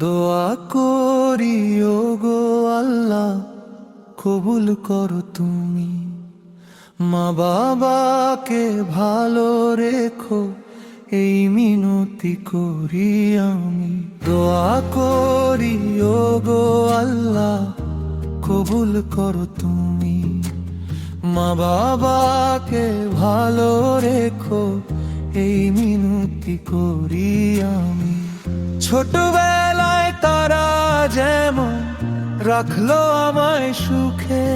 দোয়া করি ওগো আল্লাহ, কবুল করো তুমি। মা বাবাকে ভালো রেখো, এই মিনতি করি আমি। দোয়া করি ওগো আল্লাহ, কবুল করো তুমি। মা বাবাকে ভালো রেখো, এই মিনতি করি আমি। ছোটবেলায় তারা যেমন রাখলো আমায় সুখে,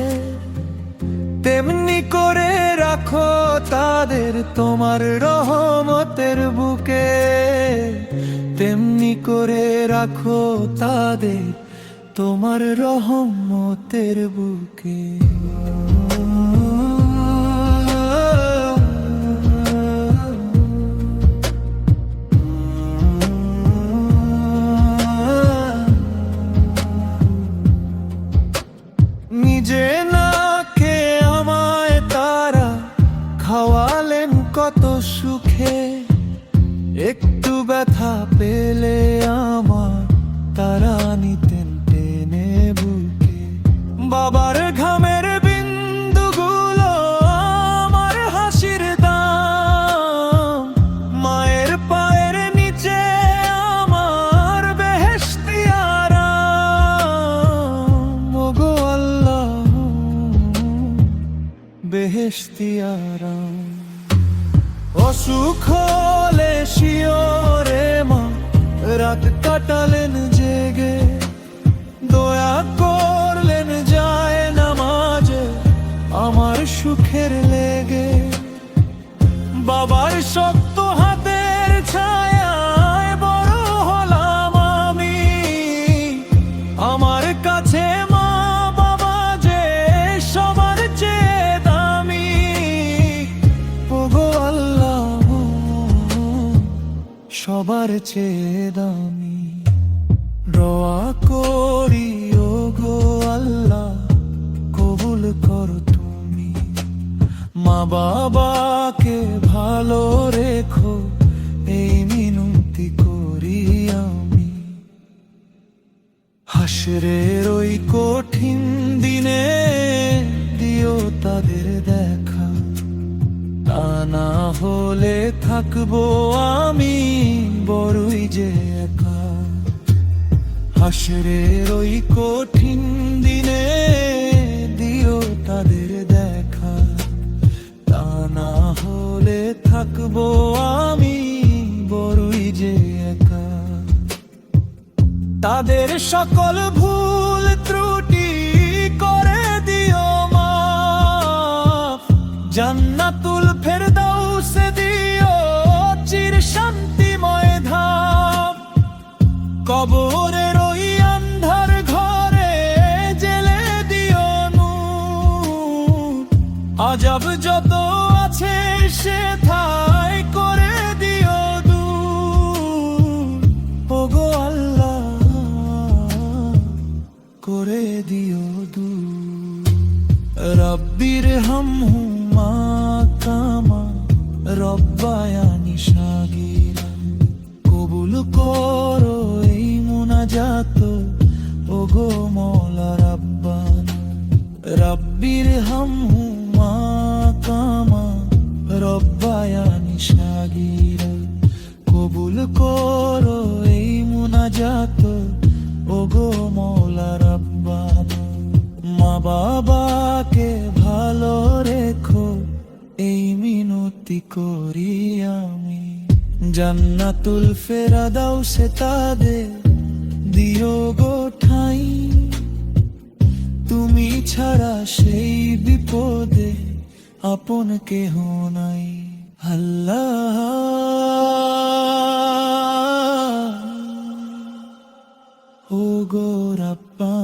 তেমনি করে রাখো তাদের তোমার রহমতের বুকে। তেমনি করে রাখো তাদের তোমার রহমতের বুকে। নিজে না খেয়ে আমায় তারা খাওয়ালেন কত সুখে। একটু ব্যথা পেলে আমার তারা নিতেন টেনে বুকে। বাবার ঘামের বিন্দুগুলো আমার হাসির দাম, মায়ের পায়ের নিচে আমার বেহেশতি আরাম। ওগো আল্লাহ, বেহেশতি আরাম। অসুখ হলে শিওরে মা রাত কাটালেন জেগে, দয়া করলেন যায় নামাজে আমার সুখের লেগে। বাবার শক্ত হাতের ছায়ায় বড় হলাম আমি। আমার কাছে মা বাবা যে সবার চেয়ে দামি। ওগো আল্লাহ, সবার চেয়ে দামি। দোয়া করি ওগো আল্লাহ, কবুল করো তুমি। মা বাবাকে ভালো রেখো, এই মিনতি করি আমি। হাসরের ওই কঠিন দিনে দিও তাদের দেখা, তা না হলে থাকবো আমি বড়ই যে একা। হাসরের ওই কঠিন দিনে দিও তাদের দেখা, তা না হলে থাকবো আমি বড়ই যে একা। তাদের সকল ভুল ত্রুটি করে দিও মাফ, জান্নাতুল ফেরদাউসে দিও চির শান্তিময় ধাম। কবরের ওই আন্ধার ঘরে জেলে দিও নূর, আযাব যত আছে সেথায় করে দিও দূর। ওগো আল্লাহ, করে দিও দূর। রব্বির হামহুমা কামা রব্বায়ানি সাগীরা, কবুল করো এই মুনাজাত ওগো মওলা রাব্বানা। রব্বির হামহুমা কামা রব্বায়ানি সাগীরা, কবুল করো এই মুনাজাত ওগো মওলা রাব্বানা। মা বাবাকে ভালো রেখো, এই মিনতি করি আমি। জান্নাতুল ফেরদাউসে তাদের দিও গো ঠাঁই, তুমি ছাড়া সেই বিপদে আপন কেহ নাই। আল্লাহ, ওগো রাব্বানা।